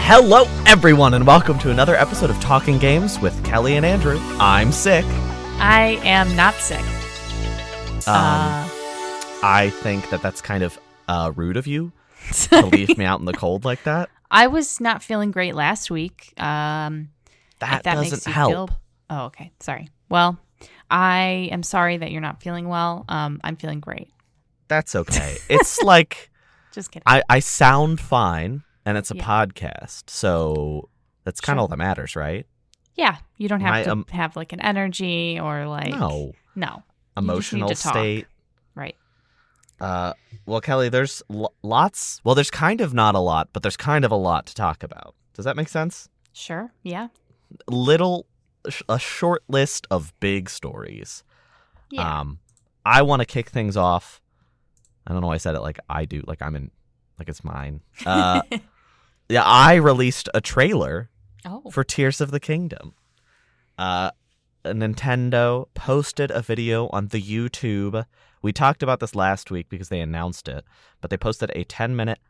Hello, everyone, and welcome to another episode of Talking Games with Kellie and Andrew. I'm sick. I am not sick. I think that's kind of rude of you to leave me out in the cold like that. I was not feeling great last week. That doesn't doesn't help. Oh, okay. Sorry. Well, I am sorry that you're not feeling well. I'm feeling great. That's okay. It's like... Just kidding. I sound fine, and it's a podcast, so that's kind of all that matters, right? Yeah. You don't have to have like an energy or like... No. Emotional state. Right. Well, Kellie, there's lots... Well, there's kind of not a lot, but there's kind of a lot to talk about. Does that make sense? Sure. Yeah. A short list of big stories. Yeah. I want to kick things off. I don't know why I said it like I do, like I'm in, like it's mine. Yeah, I released a trailer for Tears of the Kingdom. Nintendo posted a video on the YouTube. We talked about this last week because they announced it, but they posted a 10-minute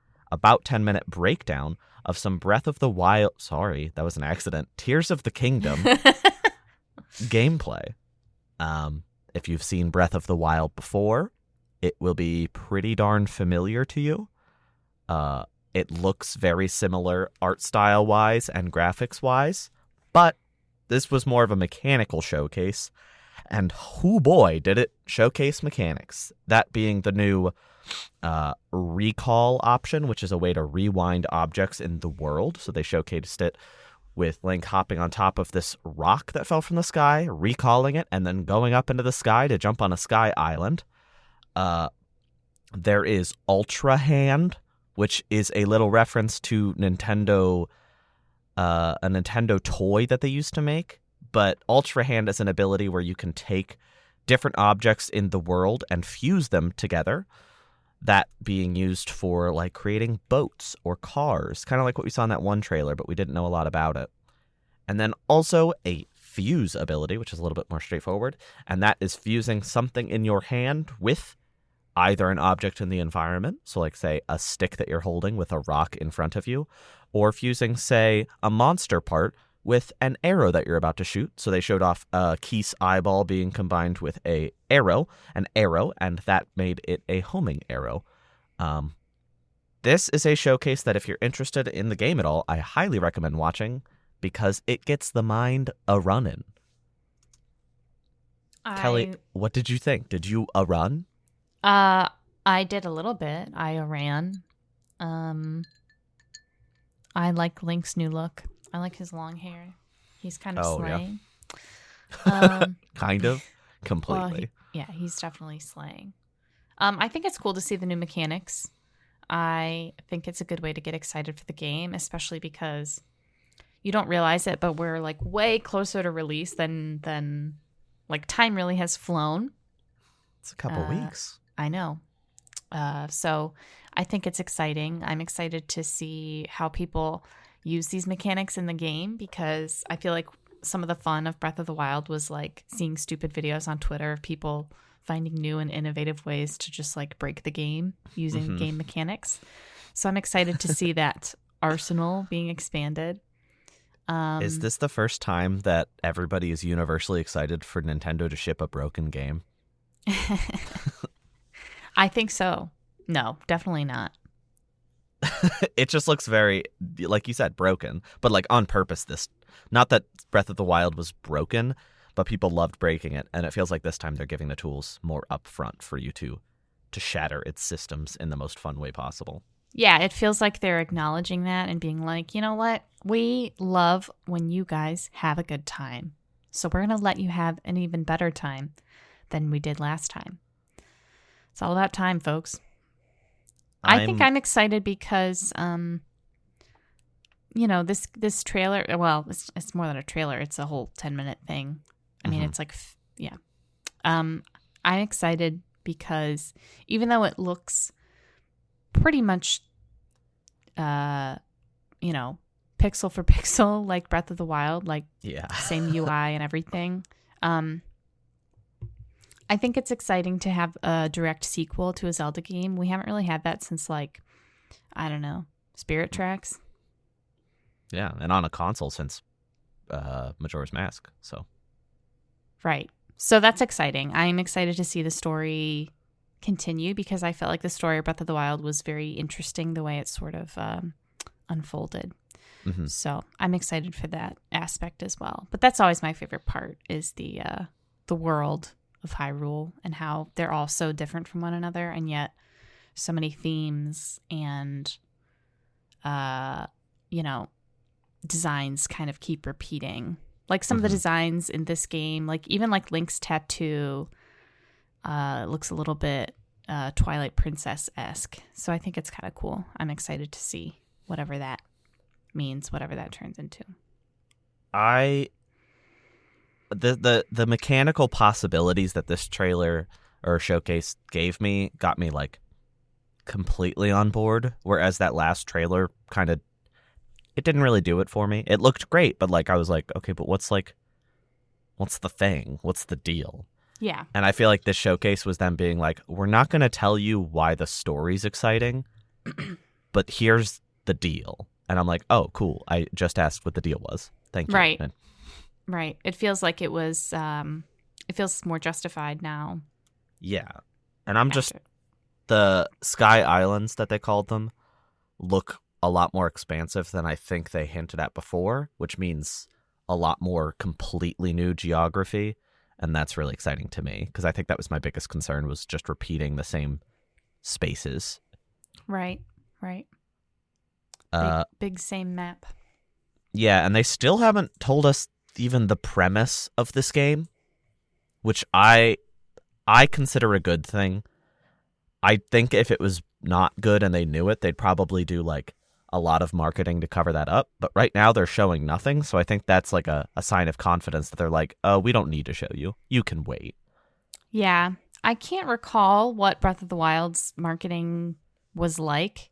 breakdown of some Breath of the Wild. Sorry, that was an accident. Tears of the Kingdom gameplay. If you've seen Breath of the Wild before, it will be pretty darn familiar to you. It looks very similar art style-wise and graphics-wise, but this was more of a mechanical showcase, and oh boy, did it showcase mechanics. That being the new recall option, which is a way to rewind objects in the world. So they showcased it with Link hopping on top of this rock that fell from the sky, recalling it, and then going up into the sky to jump on a sky island. There is Ultra Hand, which is a little reference to Nintendo, a Nintendo toy that they used to make. But Ultra Hand is an ability where you can take different objects in the world and fuse them together. That being used for like creating boats or cars, kind of like what we saw in that one trailer, but we didn't know a lot about it. And then also a fuse ability, which is a little bit more straightforward, and that is fusing something in your hand with either an object in the environment, so like, say, a stick that you're holding with a rock in front of you, or fusing, say, a monster part with an arrow that you're about to shoot. So they showed off Keith's eyeball being combined with an arrow, and that made it a homing arrow. This is a showcase that if you're interested in the game at all, I highly recommend watching, because it gets the mind a-running. Kellie, what did you think? Did you run? I did a little bit. I ran. I like Link's new look. I like his long hair. He's kind of slaying. Yeah. Kind of? Completely. Well, he's definitely slaying. I think it's cool to see the new mechanics. I think it's a good way to get excited for the game, especially because you don't realize it, but we're like way closer to release than like time really has flown. It's a couple weeks. I know. So I think it's exciting. I'm excited to see how people use these mechanics in the game, because I feel like some of the fun of Breath of the Wild was like seeing stupid videos on Twitter of people finding new and innovative ways to just like break the game using game mechanics. So I'm excited to see that arsenal being expanded. Is this the first time that everybody is universally excited for Nintendo to ship a broken game? I think so. No, definitely not. It just looks very, like you said, broken, but like on purpose. Not that Breath of the Wild was broken, but people loved breaking it, and it feels like this time they're giving the tools more upfront for you to shatter its systems in the most fun way possible. Yeah, it feels like they're acknowledging that and being like, you know what? We love when you guys have a good time, so we're going to let you have an even better time than we did last time. It's all about time, folks. I think I'm excited because, this trailer, well, it's more than a trailer. It's a whole 10-minute thing. I mean, it's like, yeah. I'm excited because even though it looks pretty much, pixel for pixel, like Breath of the Wild, like same UI and everything, I think it's exciting to have a direct sequel to a Zelda game. We haven't really had that since, like, I don't know, Spirit Tracks. Yeah, and on a console since Majora's Mask. So Right. So that's exciting. I'm excited to see the story continue because I felt like the story of Breath of the Wild was very interesting the way it sort of unfolded. mhm. So I'm excited for that aspect as well. But that's always my favorite part is the world of Hyrule and how they're all so different from one another, and yet so many themes and designs kind of keep repeating. Like some of the designs in this game, like even like Link's tattoo looks a little bit Twilight Princess-esque. So I think it's kind of cool. I'm excited to see whatever that means, whatever that turns into. The mechanical possibilities that this trailer or showcase gave me got me like completely on board, whereas that last trailer kind of, it didn't really do it for me. It looked great, but like I was like, okay, but what's the thing? What's the deal? Yeah. And I feel like this showcase was them being like, we're not going to tell you why the story's exciting, but here's the deal. And I'm like, oh, cool. I just asked what the deal was. Thank you. Right. And Right. It feels like it was, it feels more justified now. yeah. And the Sky Islands that they called them look a lot more expansive than I think they hinted at before, which means a lot more completely new geography. And that's really exciting to me because I think that was my biggest concern, was just repeating the same spaces. Right. Right. Big same map. Yeah, and they still haven't told us even the premise of this game, which I consider a good thing. I think if it was not good and they knew it, they'd probably do like a lot of marketing to cover that up. But right now they're showing nothing, so I think that's like a sign of confidence that they're like, oh, we don't need to show you. You can wait. Yeah. I can't recall what Breath of the Wild's marketing was like.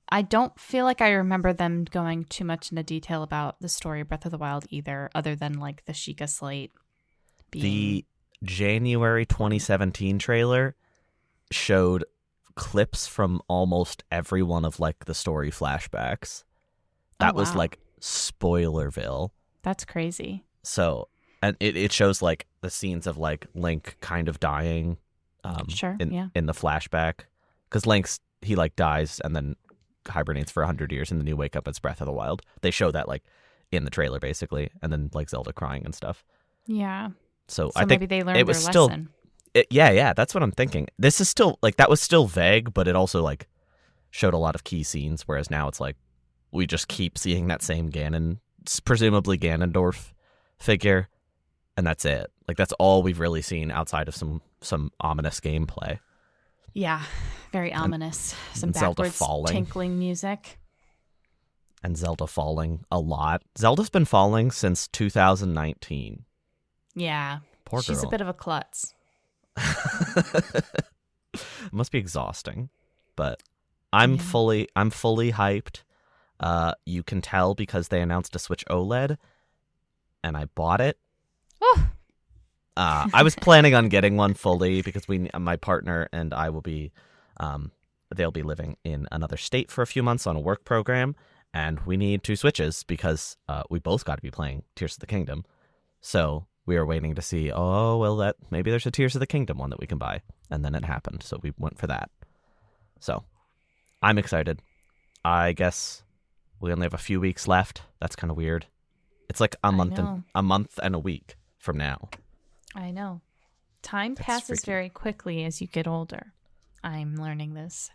I don't feel like I remember them going too much into detail about the story of Breath of the Wild either, other than like the Sheikah slate being... The January 2017 trailer showed clips from almost every one of like the story flashbacks. That was like Spoilerville. That's crazy. So, and it shows like the scenes of like Link kind of dying in the flashback, because he like dies and then hibernates for 100 years and then you wake up as Breath of the Wild. They show that like in the trailer basically, and then like Zelda crying and stuff. Yeah. So I maybe think they learned it was their still lesson. yeah, that's what I'm thinking. This is still like, that was still vague, but it also like showed a lot of key scenes, whereas now it's like we just keep seeing that same presumably Ganondorf figure, and that's it. Like that's all we've really seen outside of some ominous gameplay. Yeah, very ominous. Some Zelda backwards falling. tinkling music. And Zelda falling a lot. Zelda's been falling since 2019. Yeah. Poor girl. She's a bit of a klutz. It must be exhausting, but I'm fully hyped. You can tell because they announced a Switch OLED, and I bought it. Oh. I was planning on getting one fully because my partner and I will be, they'll be living in another state for a few months on a work program, and we need 2 Switches because we both got to be playing Tears of the Kingdom. So we were waiting to see, maybe there's a Tears of the Kingdom one that we can buy, and then it happened, so we went for that. So I'm excited. I guess we only have a few weeks left. That's kind of weird. It's like a month and a week from now. I know. Time passes very quickly as you get older. I'm learning this.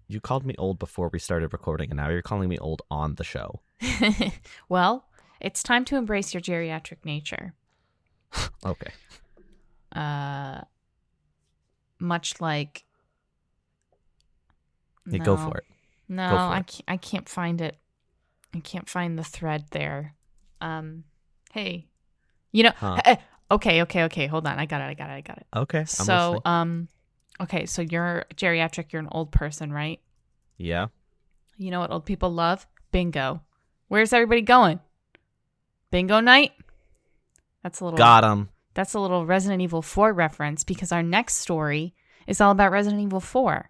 You called me old before we started recording, and now you're calling me old on the show. Well, it's time to embrace your geriatric nature. Okay. Much like... Yeah, go for it. No, I can't find it. I can't find the thread there. Hey. Okay, hold on. I got it. Okay. So, okay, so you're geriatric, you're an old person, right? Yeah. You know what old people love? Bingo. Where's everybody going? Bingo night? Got him. That's a little Resident Evil 4 reference because our next story is all about Resident Evil 4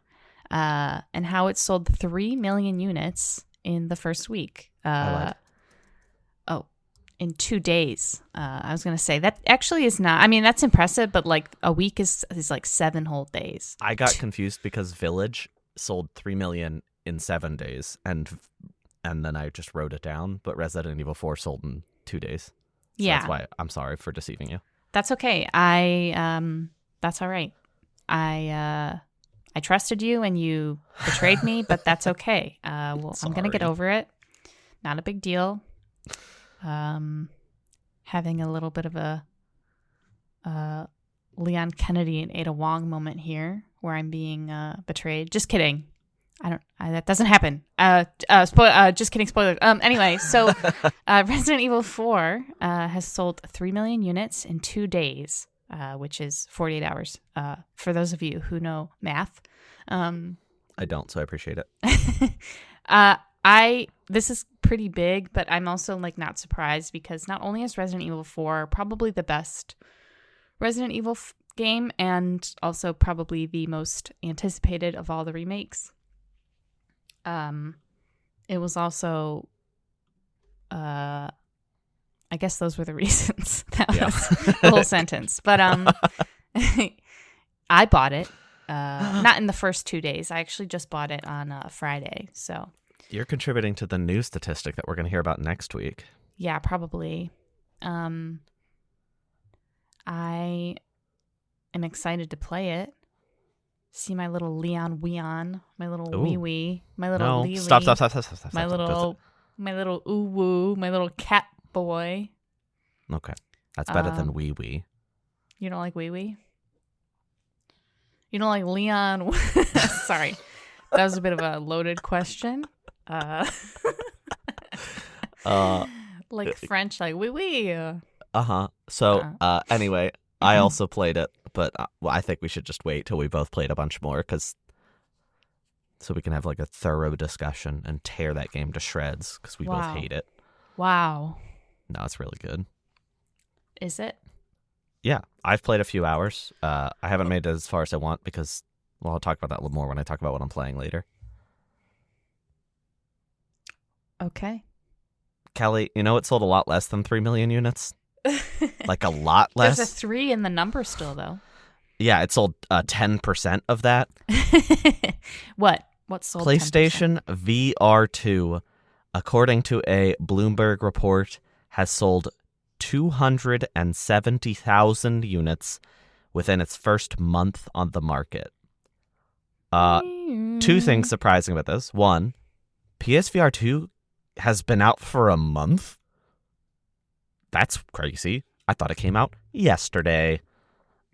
and how it sold 3 million units in the first week. I lied. in 2 days. I was going to say that actually is not. I mean, that's impressive, but like a week is like 7 whole days. I got confused because Village sold 3 million in 7 days, and then I just wrote it down. But Resident Evil 4 sold in 2 days. So Yeah, that's why I'm sorry for deceiving you. that's okay. That's all right. I trusted you and you betrayed me, but that's okay. Well, I'm gonna get Sorry. over it. Not a big deal. Having a little bit of a Leon Kennedy and Ada Wong moment here, where I'm being betrayed. Just kidding. That doesn't happen. Just kidding. Spoilers. Anyway, so Resident Evil 4 has sold 3 million units in 2 days, which is 48 hours. For those of you who know math. I don't, so I appreciate it. This is pretty big, but I'm also like not surprised because not only is Resident Evil 4 probably the best Resident Evil game and also probably the most anticipated of all the remakes. It was also, I guess those were the reasons. That was the whole sentence. But I bought it, not in the first 2 days. I actually just bought it on Friday. So You're contributing to the new statistic that we're going to hear about next week. yeah, probably. I am excited to play it. See my little Leon Weon, my little Ooh. wee wee, my little Lee Stop. my little ooh woo, my little cat boy. Okay. That's better than wee wee. You don't like wee wee? You don't like Leon? Sorry, that was a bit of a loaded question. Like French, like wee wee. So anyway, I also played it, but I think we should just wait till we both played a bunch more, so we can have like a thorough discussion and tear that game to shreds because we both hate it. Wow. No, it's really good. Is it? Yeah, I've played a few hours. I haven't made it as far as I want because, well, I'll talk about that a little more when I talk about what I'm playing later. Okay. Kelly, you know it sold a lot less than 3 million units? Like a lot less? There's a 3 in the number still, though. Yeah, it sold 10% of that. What? What sold? PlayStation 10%? VR 2, according to a Bloomberg report, has sold 270,000 units within its first month on the market. 2 things surprising about this. One, PSVR 2 has been out for a month. That's crazy. I thought it came out yesterday.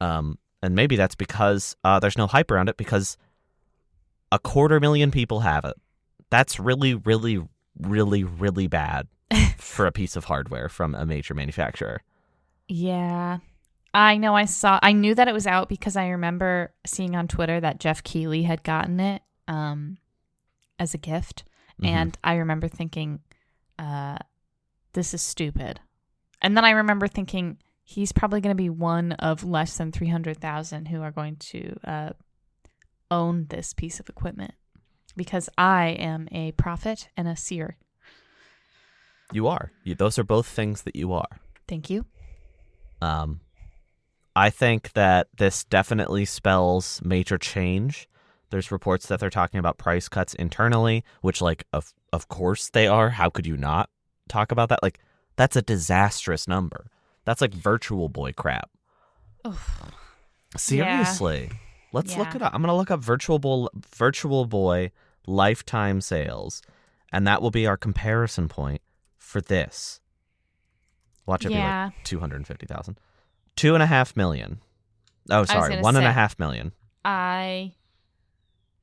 And maybe that's because there's no hype around it because 250,000 people have it. That's really, really, really, really bad for a piece of hardware from a major manufacturer. Yeah. I know. I knew that it was out because I remember seeing on Twitter that Jeff Keighley had gotten it as a gift. Mm-hmm. And I remember thinking, this is stupid. And then I remember thinking, he's probably going to be one of less than 300,000 who are going to own this piece of equipment because I am a prophet and a seer. You are. Those are both things that you are. Thank you. I think that this definitely spells major change. There's reports that they're talking about price cuts internally, which, like, of course they are. How could you not talk about that? Like, that's a disastrous number. That's like Virtual Boy crap. Oof. Seriously. Yeah. Let's look it up. I'm going to look up Virtual Boy lifetime sales, and that will be our comparison point for this. Watch it be like 250,000. 2.5 million. Oh, sorry. 1.5 million. I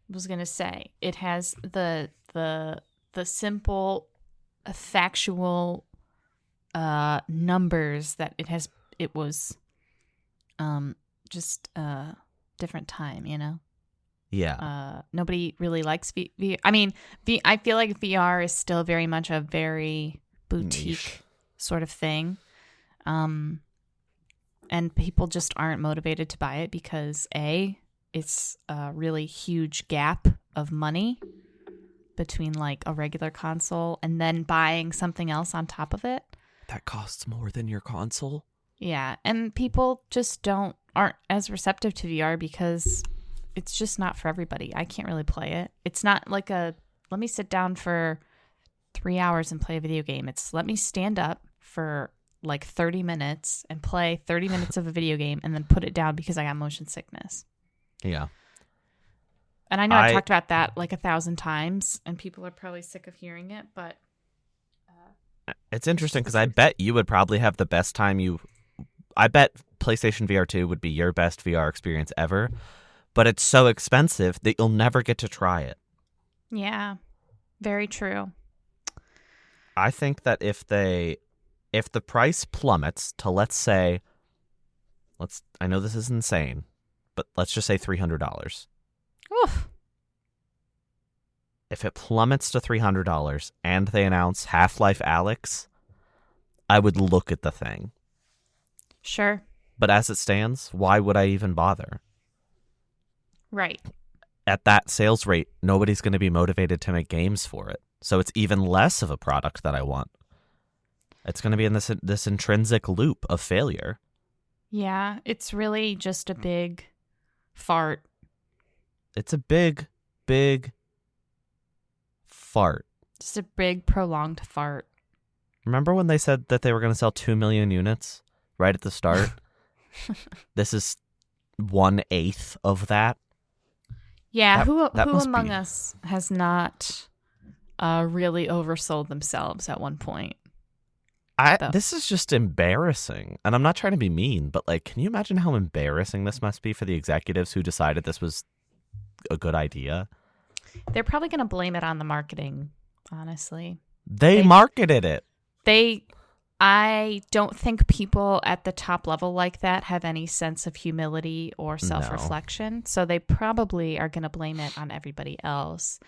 was going to say it has the simple factual numbers that it was just a different time, you know? Yeah. Nobody really likes VR. I mean, I feel like VR is still very much a very boutique niche sort of thing. And people just aren't motivated to buy it because it's a really huge gap of money between like a regular console and then buying something else on top of it. That costs more than your console? Yeah, and people just aren't as receptive to VR because it's just not for everybody. I can't really play it. It's not like let me sit down for 3 hours and play a video game. It's let me stand up for like 30 minutes and play 30 minutes of a video game and then put it down because I got motion sickness. Yeah. And I know I've talked about that like 1,000 times and people are probably sick of hearing it, but it's interesting because I bet you would probably have the best time I bet PlayStation VR 2 would be your best VR experience ever, but it's so expensive that you'll never get to try it. Yeah, very true. I think that if the price plummets to, let's say, I know this is insane, but let's just say $300. Oof. If it plummets to $300 and they announce Half-Life Alyx, I would look at the thing. Sure. But as it stands, why would I even bother? Right. At that sales rate, nobody's going to be motivated to make games for it. So it's even less of a product that I want. It's going to be in this intrinsic loop of failure. Yeah, it's really just a big fart. It's a big, big fart. Just a big prolonged fart. Remember when they said that they were going to sell 2 million units right at the start? This is 1/8 of that. Yeah, who among us has not really oversold themselves at one point? This is just embarrassing. And I'm not trying to be mean, but like, can you imagine how embarrassing this must be for the executives who decided this was a good idea? They're probably going to blame it on the marketing, honestly. They marketed it. I don't think people at the top level like that have any sense of humility or self-reflection. No. So they probably are going to blame it on everybody else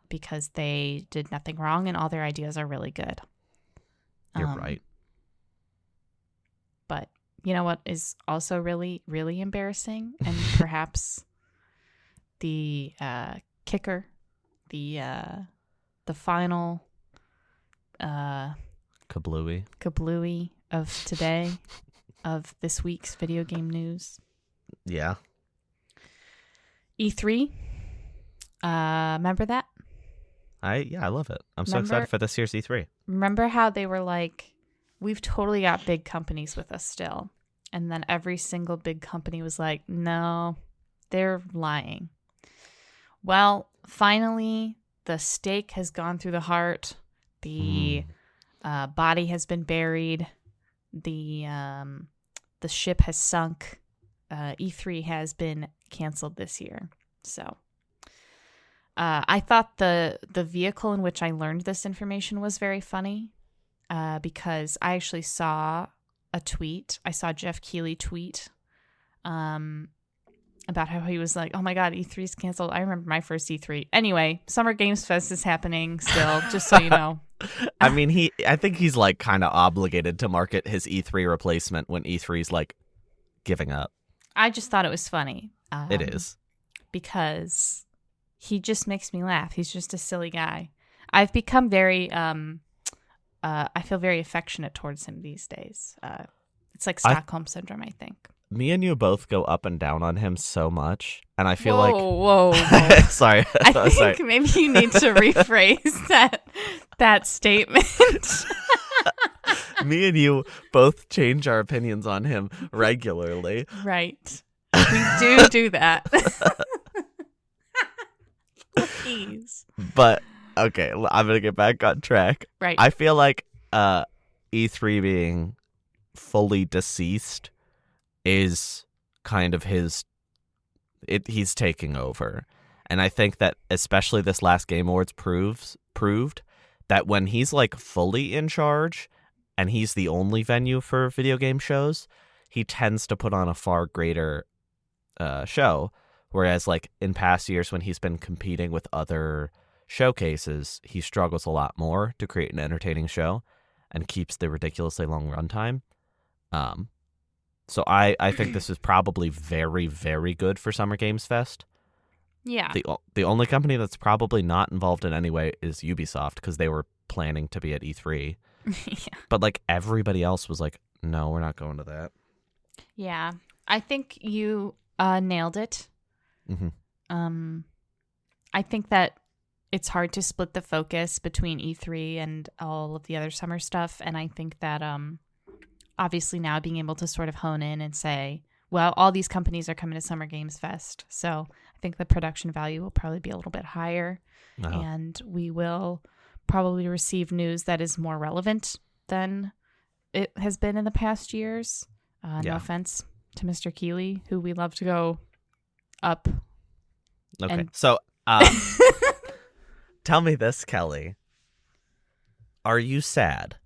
because they did nothing wrong and all their ideas are really good. You're right. But you know what is also really, really embarrassing? And perhaps the kicker, the final kablooey of today, of this week's video game news. Yeah. E3. Remember that? I love it. I'm so excited for this year's E3. Remember how they were like, we've totally got big companies with us still. And then every single big company was like, no, they're lying. Well, finally, the stake has gone through the heart. The body has been buried. The ship has sunk. E3 has been canceled this year. So I thought the vehicle in which I learned this information was very funny because I actually saw a tweet. I saw Jeff Keighley tweet about how he was like, oh my God, E3's canceled. I remember my first E3. Anyway, Summer Games Fest is happening still, just so you know. I mean, I think he's like kind of obligated to market his E3 replacement when E3's like giving up. I just thought it was funny. It is. Because he just makes me laugh. He's just a silly guy. I've become very, I feel very affectionate towards him these days. It's like Stockholm Syndrome, I think. Me and you both go up and down on him so much, and I feel whoa. Sorry. I think maybe you need to rephrase that statement. Me and you both change our opinions on him regularly. Right. We do that. Please. But, okay, I'm going to get back on track. Right. I feel like E3 being fully deceased is kind of he's taking over. And I think that especially this last Game Awards proved that when he's like fully in charge and he's the only venue for video game shows, he tends to put on a far greater show. Whereas like in past years when he's been competing with other showcases, he struggles a lot more to create an entertaining show and keeps the ridiculously long runtime. So I think this is probably very, very good for Summer Games Fest. Yeah. The only company that's probably not involved in any way is Ubisoft because they were planning to be at E3. Yeah. But like everybody else was like, no, we're not going to that. Yeah. I think you nailed it. Mm-hmm. I think that it's hard to split the focus between E3 and all of the other summer stuff. And I think that obviously now being able to sort of hone in and say, well, all these companies are coming to Summer Games Fest. So I think the production value will probably be a little bit higher. Uh-huh. And we will probably receive news that is more relevant than it has been in the past years. No offense to Mr. Keeley, who we love to go up. Okay. So tell me this, Kelly. Are you sad?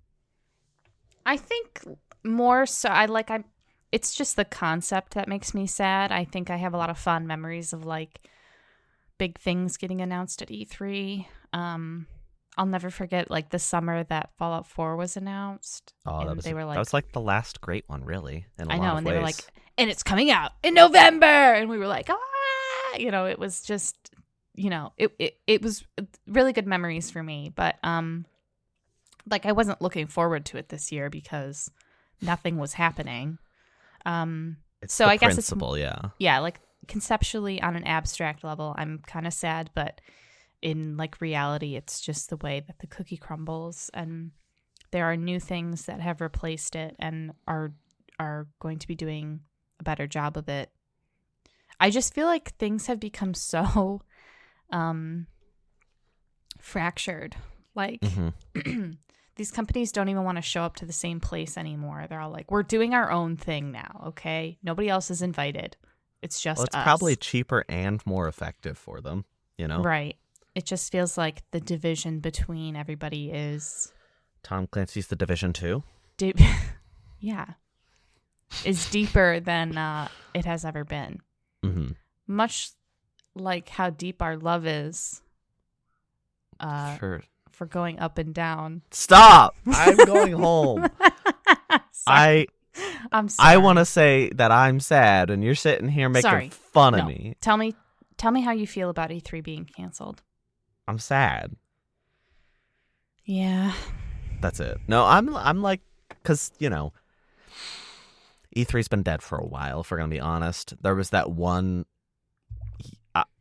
I think more so. It's just the concept that makes me sad. I think I have a lot of fond memories of like big things getting announced at E3. I'll never forget like the summer that Fallout 4 was announced. Oh, that was like the last great one, really. In a lot of and ways. they were like, and it's coming out in November, and we were like, it was just, it was really good memories for me. But like I wasn't looking forward to it this year because nothing was happening. It's so the I guess principle, yeah, like conceptually on an abstract level, I'm kind of sad, but in like reality, it's just the way that the cookie crumbles, and there are new things that have replaced it and are going to be doing a better job of it. I just feel like things have become so fractured. Like these companies don't even want to show up to the same place anymore. They're all like, we're doing our own thing now, okay? Nobody else is invited. It's just it's us. probably cheaper and more effective for them, Right. It just feels like the division between everybody is... Tom Clancy's The Division 2? Yeah. Is deeper than it has ever been. Mm-hmm. Much like how deep our love is Sure. for going up and down. Stop! I'm going home. I'm sorry. I want to say that I'm sad, and you're sitting here making fun of me. Tell me how you feel about E3 being canceled. I'm sad. Yeah. That's it. No, I'm like, because, E3's been dead for a while, if we're going to be honest. There was that one,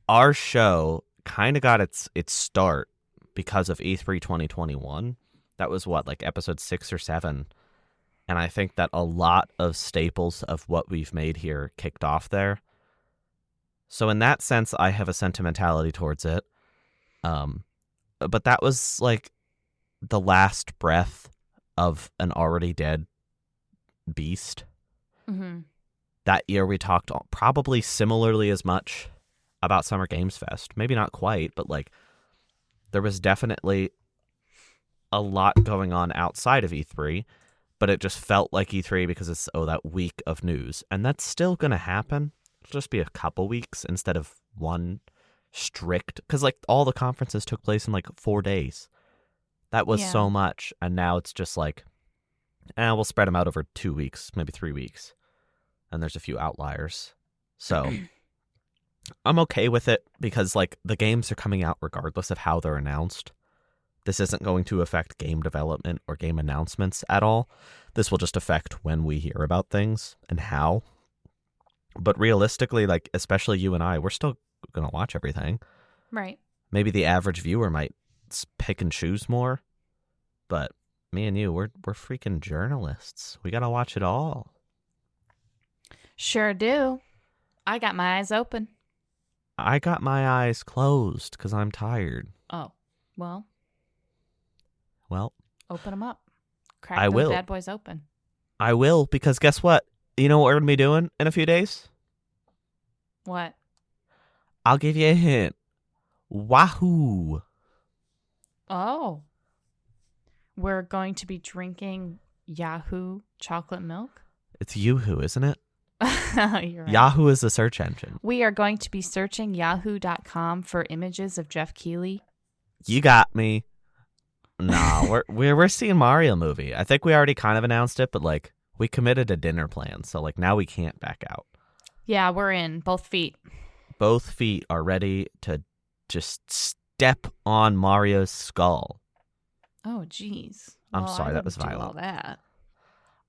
our show kind of got its start because of E3 2021. That was like episode 6 or 7. And I think that a lot of staples of what we've made here kicked off there. So in that sense, I have a sentimentality towards it. But that was like the last breath of an already dead beast. Mm-hmm. That year we talked probably similarly as much about Summer Games Fest. Maybe not quite, but like there was definitely a lot going on outside of E3, but it just felt like E3 because it's that week of news. And that's still going to happen. It'll just be a couple weeks instead of one strict, because like all the conferences took place in like 4 days. That was so much, and now it's just like, we'll spread them out over 2 weeks, maybe 3 weeks, and there's a few outliers. So I'm okay with it because like the games are coming out regardless of how they're announced. This isn't going to affect game development or game announcements at all. This will just affect when we hear about things and how. But realistically, like especially you and I, we're still gonna watch everything. Right. Maybe the average viewer might pick and choose more, but me and you, we're freaking journalists. We gotta watch it all. Sure do. I got my eyes open. I got my eyes closed because I'm tired. Oh, well, open them up. Crack those bad boys open. I will, because guess what? You know what we're gonna be doing in a few days? What? I'll give you a hint. Wahoo! Oh. We're going to be drinking Yahoo chocolate milk? It's Yoo-hoo, isn't it? You're right. Yahoo is the search engine. We are going to be searching yahoo.com for images of Jeff Keighley. You got me. Nah, we're seeing Mario movie. I think we already kind of announced it, but like we committed a dinner plan, so like now we can't back out. Yeah, we're in. Both feet. Both feet are ready to just step on Mario's skull. Oh, geez. I'm Well, sorry, I that was didn't do violent. all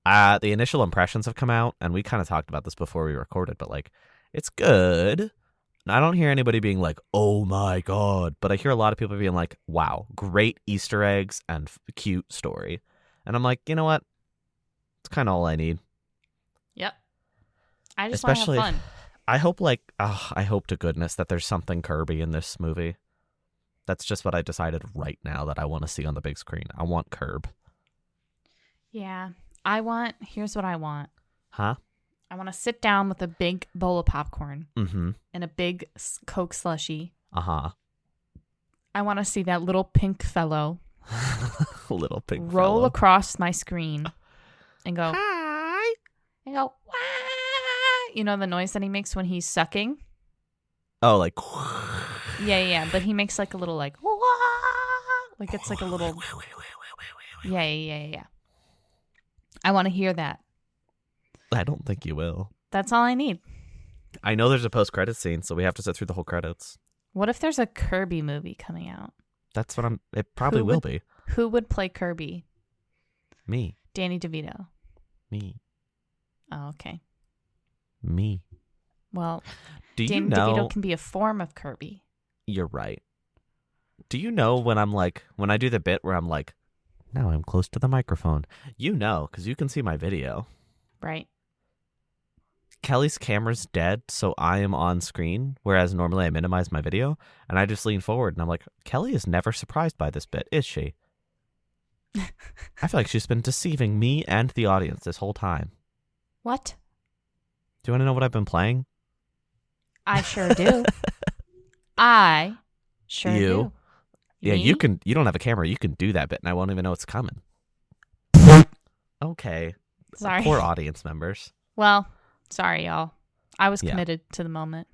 that. The initial impressions have come out, and we kind of talked about this before we recorded, but like, it's good. And I don't hear anybody being like, "Oh my god," but I hear a lot of people being like, "Wow, great Easter eggs and cute story," and I'm like, you know what? It's kind of all I need. Yep. I just want to Especially, have fun. I hope to goodness that there's something Kirby in this movie. That's just what I decided right now that I want to see on the big screen. I want Kirb. Yeah. Here's what I want. Huh? I want to sit down with a big bowl of popcorn Mm-hmm. and a big Coke slushie. Uh-huh. I want to see that little pink fellow Little pink roll fellow. across my screen and go, Hi. and go, wah! You know the noise that he makes when he's sucking? Oh, like. Yeah. But he makes like a little like, wah! Like it's like a little. Yeah. I want to hear that. I don't think you will. That's all I need. I know there's a post-credit scene, so we have to sit through the whole credits. What if there's a Kirby movie coming out? That's what it probably will be. Who would play Kirby? Me. Danny DeVito. Me. Oh, okay. Me. Well, Do you Danny know? DeVito can be a form of Kirby. You're right. Do you know when I do the bit where I'm like, now I'm close to the microphone? You know, because you can see my video. Right. Kelly's camera's dead, so I am on screen, whereas normally I minimize my video, and I just lean forward, and I'm like, Kelly is never surprised by this bit, is she? I feel like she's been deceiving me and the audience this whole time. What? Do you want to know what I've been playing? I sure do. I sure do. Yeah, Me? you don't have a camera, you can do that bit, and I won't even know it's coming. Okay. Sorry. Poor audience members. Well, sorry, y'all. I was Yeah. committed to the moment.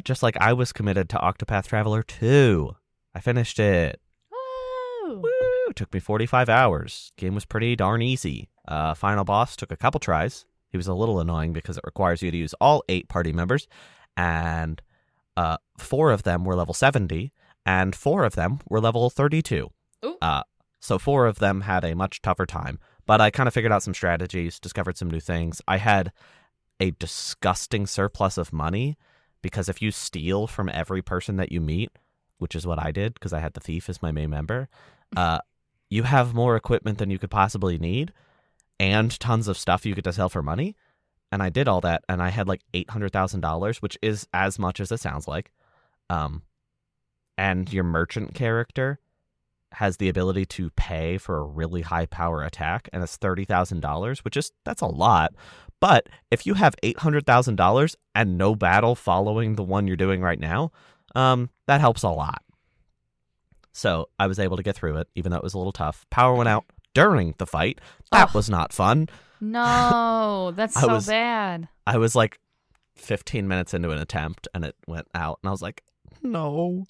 Just like I was committed to Octopath Traveler 2. I finished it. Woo! Woo! Took me 45 hours. Game was pretty darn easy. Final boss took a couple tries. He was a little annoying because it requires you to use all 8 party members, and 4 of them were level 70, and 4 of them were level 32. Ooh. So 4 of them had a much tougher time. But I kind of figured out some strategies, discovered some new things. I had a disgusting surplus of money because if you steal from every person that you meet, which is what I did because I had the thief as my main member, you have more equipment than you could possibly need and tons of stuff you get to sell for money. And I did all that, and I had like $800,000, which is as much as it sounds like. And your merchant character has the ability to pay for a really high power attack, and it's $30,000, that's a lot. But if you have $800,000 and no battle following the one you're doing right now, that helps a lot. So I was able to get through it, even though it was a little tough. Power went out during the fight. That was not fun. No, that's bad. I was like 15 minutes into an attempt, and it went out, and I was like, no.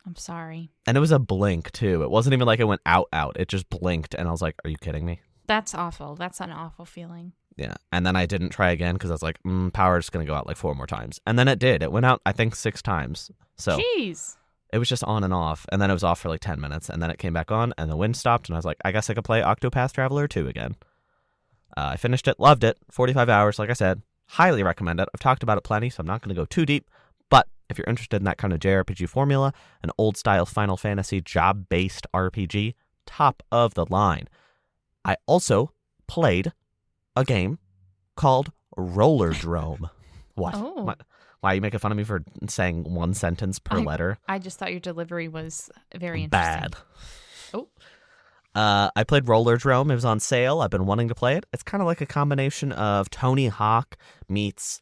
I'm sorry. And it was a blink, too. It wasn't even like it went out. It just blinked, and I was like, are you kidding me? That's awful. That's an awful feeling. Yeah. And then I didn't try again because I was like, power is going to go out like 4 more times. And then it did. It went out, I think, 6 times. So Jeez. it was just on and off. And then it was off for like 10 minutes. And then it came back on, and the wind stopped, and I was like, I guess I could play Octopath Traveler 2 again. I finished it, loved it. 45 hours, like I said. Highly recommend it. I've talked about it plenty, so I'm not going to go too deep. But if you're interested in that kind of JRPG formula, an old-style Final Fantasy job-based RPG, top of the line. I also played a game called Rollerdrome. What? Oh. Why are you making fun of me for saying one sentence per letter? I just thought your delivery was very interesting. Bad. Oh. I played Rollerdrome. It was on sale. I've been wanting to play it. It's kind of like a combination of Tony Hawk meets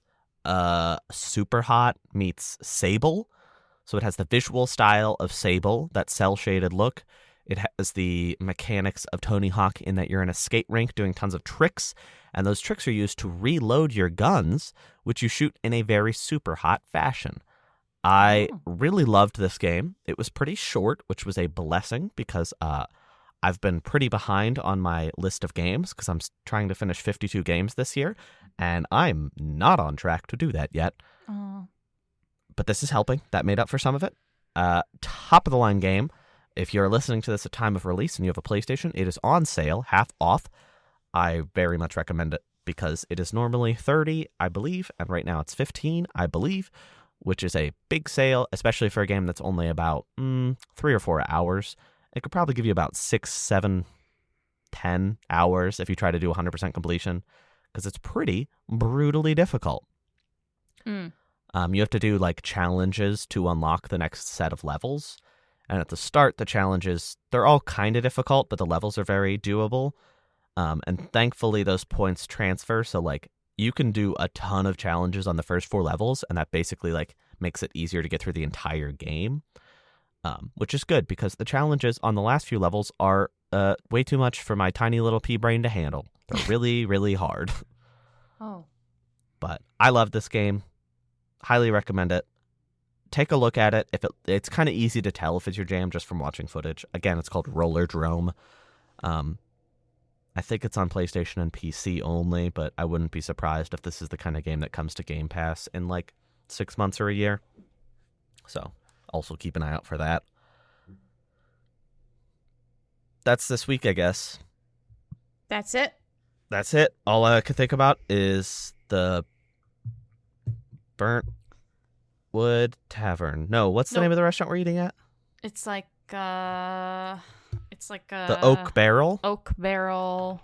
Super Hot meets Sable. So it has the visual style of Sable, that cel-shaded look. It has the mechanics of Tony Hawk in that you're in a skate rink doing tons of tricks, and those tricks are used to reload your guns, which you shoot in a very Super Hot fashion. I really loved this game. It was pretty short, which was a blessing because I've been pretty behind on my list of games because I'm trying to finish 52 games this year, and I'm not on track to do that yet. Oh. But this is helping. That made up for some of it. Top of the line game. If you're listening to this at time of release and you have a PlayStation, it is on sale, half off. I very much recommend it because it is normally $30, I believe, and right now it's $15, I believe, which is a big sale, especially for a game that's only about 3 or 4 hours. It could probably give you about 6, 7, 10 hours if you try to do 100% completion, because it's pretty brutally difficult. You have to do like challenges to unlock the next set of levels. And at the start, the challenges, they're all kind of difficult, but the levels are very doable. And thankfully, those points transfer. So like you can do a ton of challenges on the first 4 levels, and that basically like makes it easier to get through the entire game, which is good because the challenges on the last few levels are way too much for my tiny little pea brain to handle. They're really, really hard. Oh. But I love this game. Highly recommend it. Take a look at it. It's kind of easy to tell if it's your jam just from watching footage. Again, it's called Rollerdrome. I think it's on PlayStation and PC only, but I wouldn't be surprised if this is the kind of game that comes to Game Pass in like 6 months or a year. So also keep an eye out for that. That's this week, I guess. That's it? That's it. All I could think about is the Burnt Wood Tavern. No, what's the name of the restaurant we're eating at? It's like the Oak Barrel? Oak Barrel.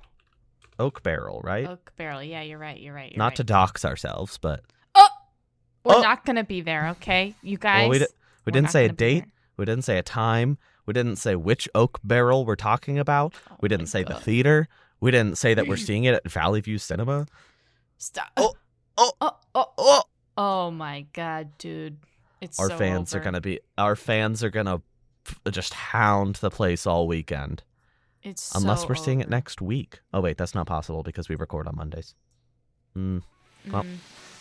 Oak Barrel, right? Oak Barrel. Yeah, you're right. Not to dox ourselves, but we're not going to be there, okay? You guys. Well, we didn't say a date. We didn't say a time. We didn't say which Oak Barrel we're talking about. We didn't say the theater. We didn't say that we're seeing it at Valley View Cinema. Stop. Oh. Oh my God, dude. It's Our fans are gonna just hound the place all weekend. Unless we're seeing it next week. Oh wait, that's not possible because we record on Mondays. Well,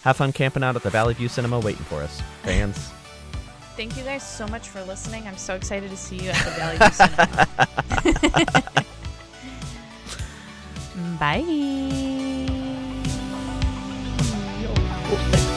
have fun camping out at the Valley View Cinema waiting for us, fans. Thank you guys so much for listening. I'm so excited to see you at the Valley View Cinema. Bye.